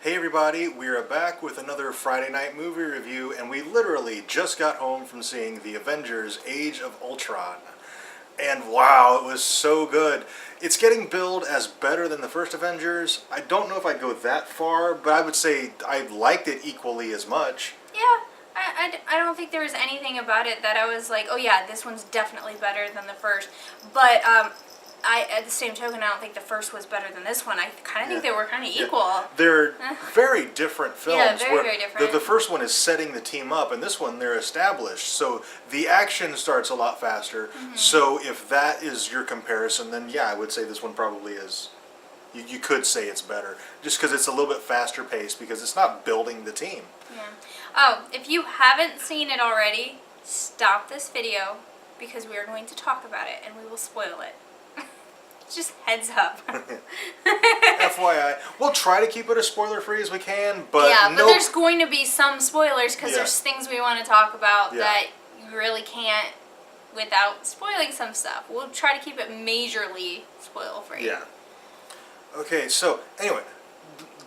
Hey everybody, we are back with another Friday night movie review, and we literally just got home from seeing the Avengers Age of Ultron. And wow, it was so good. It's getting billed as better than the first Avengers. I don't know if I'd go that far, but I would say I liked it equally as much. Yeah, I don't think there was anything about it that I was like, oh yeah, this one's definitely better than the first. But at the same token, I don't think the first was better than this one. I kind of think they were kind of equal. They're very different films. Yeah, very different. The first one is setting the team up, and this one they're established. So the action starts a lot faster. Mm-hmm. So if that is your comparison, then yeah, I would say this one probably is. You could say it's better, just because it's a little bit faster paced, because it's not building the team. Yeah. Oh, if you haven't seen it already, stop this video, because we are going to talk about it, and we will spoil it. Just heads up. FYI, we'll try to keep it as spoiler-free as we can, but yeah, but there's going to be some spoilers, because there's things we want to talk about that you really can't without spoiling some stuff. We'll try to keep it majorly spoil-free. Yeah. Okay, so anyway,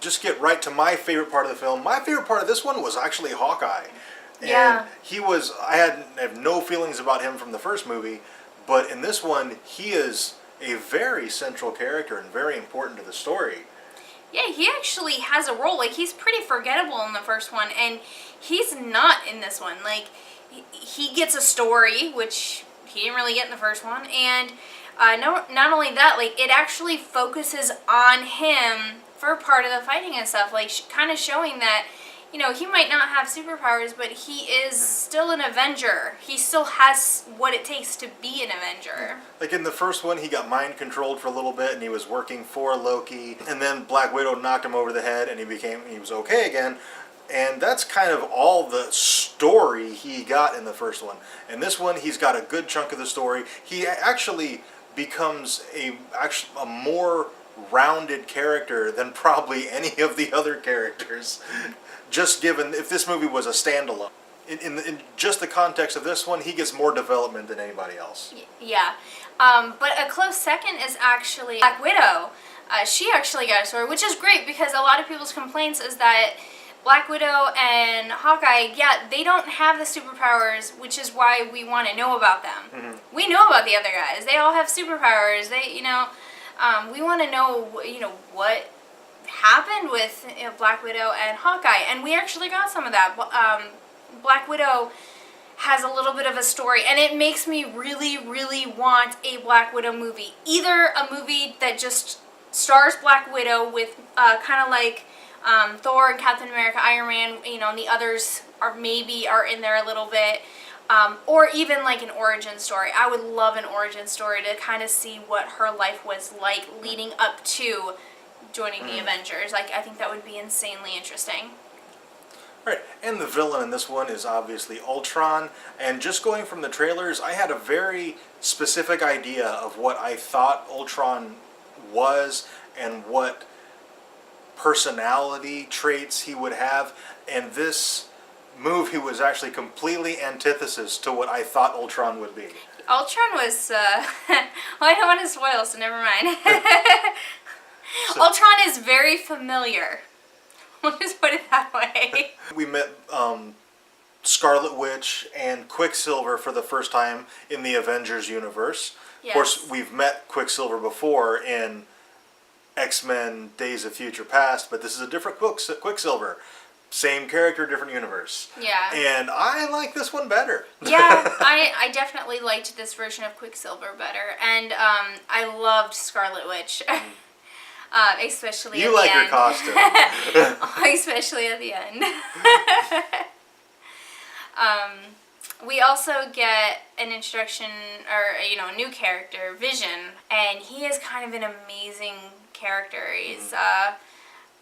just get right to my favorite part of the film. My favorite part of this one was actually Hawkeye. And I have no feelings about him from the first movie, but in this one, he is a very central character and very important to the story. Yeah, he actually has a role. Like, he's pretty forgettable in the first one, and he's not in this one. Like, he gets a story, which he didn't really get in the first one, and not only that, like, it actually focuses on him for part of the fighting and stuff, like, kind of showing that, you know, he might not have superpowers, but he is still an Avenger. He still has what it takes to be an Avenger. Like in the first one, he got mind controlled for a little bit, and he was working for Loki, and then Black Widow knocked him over the head, and he was okay again. And that's kind of all the story he got in the first one. In this one, he's got a good chunk of the story. He actually becomes a more rounded character than probably any of the other characters. Just given, if this movie was a standalone. In just the context of this one, he gets more development than anybody else. Yeah. But a close second is actually Black Widow. She actually got a story, which is great, because a lot of people's complaints is that Black Widow and Hawkeye, they don't have the superpowers, which is why we want to know about them. Mm-hmm. We know about the other guys. They all have superpowers. We want to know, what happened with Black Widow and Hawkeye, and we actually got some of that. Black Widow has a little bit of a story, and it makes me really, really want a Black Widow movie. Either a movie that just stars Black Widow with kind of like Thor and Captain America, Iron Man, and the others are in there a little bit, or even like an origin story. I would love an origin story to kind of see what her life was like leading up to joining the Avengers. Like, I think that would be insanely interesting. Right, and the villain in this one is obviously Ultron, and just going from the trailers, I had a very specific idea of what I thought Ultron was and what personality traits he would have, and this movie was actually completely antithesis to what I thought Ultron would be. Ultron was, well, I don't want to spoil, so never mind. Ultron is very familiar. We'll just put it that way. We met Scarlet Witch and Quicksilver for the first time in the Avengers universe. Yes. Of course, we've met Quicksilver before in X-Men Days of Future Past, but this is a different Quicksilver. Same character, different universe. Yeah. And I like this one better. Yeah, I definitely liked this version of Quicksilver better. And I loved Scarlet Witch. Especially you at the end. You like her costume. Especially at the end. We also get an introduction, or a new character, Vision, and he is kind of an amazing character. He's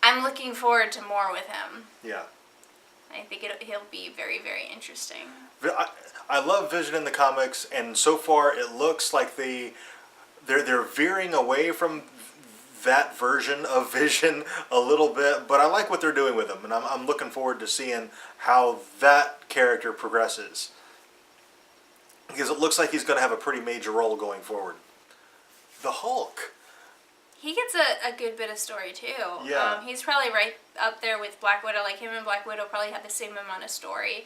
I'm looking forward to more with him. Yeah. I think he'll be very, very interesting. I love Vision in the comics, and so far it looks like they're veering away from that version of Vision a little bit, but I like what they're doing with him, and I'm looking forward to seeing how that character progresses, because it looks like he's going to have a pretty major role going forward. The Hulk. He gets a good bit of story too. Yeah. He's probably right up there with Black Widow. Like him and Black Widow probably had the same amount of story.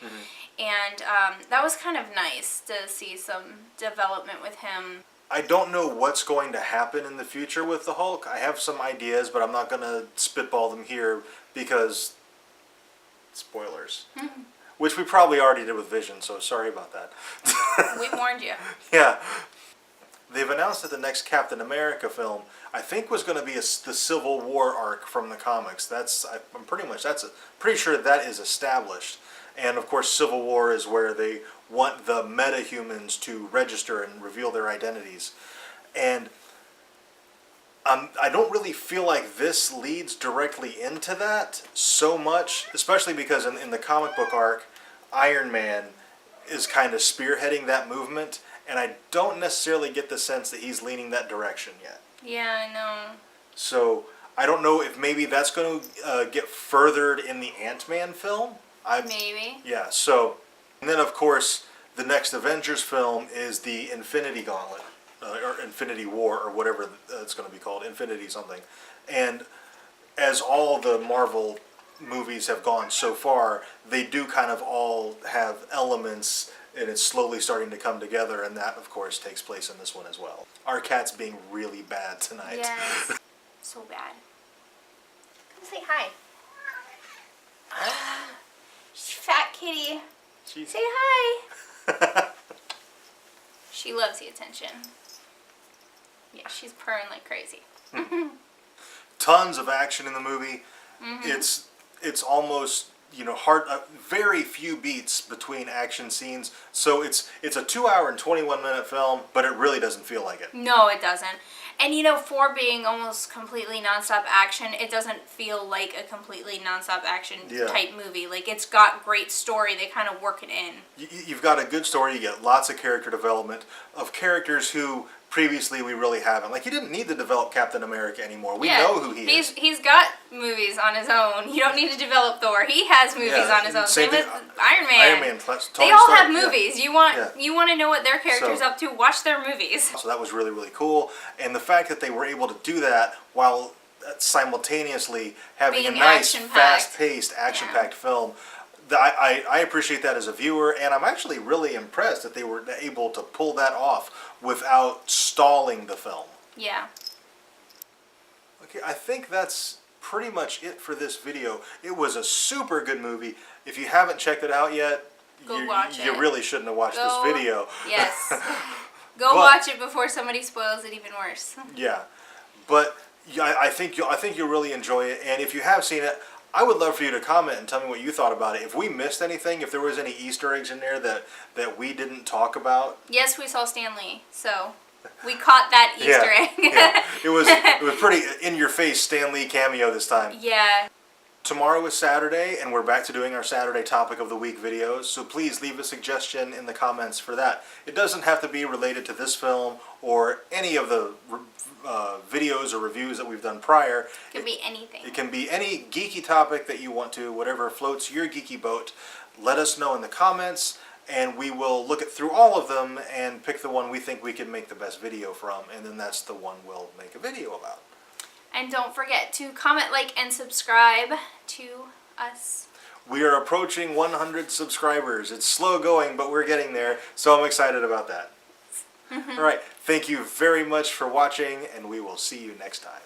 And that was kind of nice to see some development with him. I don't know what's going to happen in the future with the Hulk. I have some ideas, but I'm not going to spitball them here because spoilers. Which we probably already did with Vision, so sorry about that. We warned you. Yeah. They've announced that the next Captain America film, I think, was going to be the Civil War arc from the comics. I'm pretty sure that is established. And of course, Civil War is where they want the meta-humans to register and reveal their identities. And I don't really feel like this leads directly into that so much, especially because in the comic book arc, Iron Man is kind of spearheading that movement. And I don't necessarily get the sense that he's leaning that direction yet. Yeah, I know. So I don't know if maybe that's going to get furthered in the Ant-Man film. Maybe. Yeah, so... And then, of course, the next Avengers film is the Infinity Gauntlet. Or Infinity War, or whatever it's going to be called. Infinity something. And as all the Marvel movies have gone so far, they do kind of all have elements... And it's slowly starting to come together, and that, of course, takes place in this one as well. Our cat's being really bad tonight. Yes. So bad. Come say hi. Fat kitty. Say hi. She loves the attention. Yeah, she's purring like crazy. Tons of action in the movie. It's almost... hard. Very few beats between action scenes. So it's a 2 hour and 21 minute film, but it really doesn't feel like it. No, it doesn't. And for being almost completely nonstop action, it doesn't feel like a completely nonstop action type movie. Like, it's got great story. They kind of work it in. You've got a good story. You get lots of character development of characters who previously we really haven't. Like, you didn't need to develop Captain America anymore. We know who he is. He's got movies on his own. You don't need to develop Thor. He has movies on his own. Same with Iron Man. Tony they all Stark, have movies. You want to know what their character's up to, watch their movies. So that was really, really cool. And the fact that they were able to do that while simultaneously having Being a nice, action-packed. fast-paced, action-packed film. I appreciate that as a viewer, and I'm actually really impressed that they were able to pull that off without stalling the film. Yeah. Okay, I think that's pretty much it for this video. It was a super good movie. If you haven't checked it out yet, watch it. You really shouldn't have watched this video. Yes. Go watch it before somebody spoils it even worse. Yeah, but I think you'll really enjoy it, and if you have seen it, I would love for you to comment and tell me what you thought about it. If we missed anything, if there was any Easter eggs in there that we didn't talk about. Yes, we saw Stan Lee, so we caught that Easter egg. Yeah. It was pretty in-your-face Stan Lee cameo this time. Yeah. Tomorrow is Saturday, and we're back to doing our Saturday Topic of the Week videos, so please leave a suggestion in the comments for that. It doesn't have to be related to this film or any of the videos or reviews that we've done prior. It could be anything. It can be any geeky topic that you want to, whatever floats your geeky boat. Let us know in the comments, and we will look through all of them and pick the one we think we can make the best video from, and then that's the one we'll make a video about. And don't forget to comment, like, and subscribe to us. We are approaching 100 subscribers. It's slow going, but we're getting there, so I'm excited about that. All right, thank you very much for watching, and we will see you next time.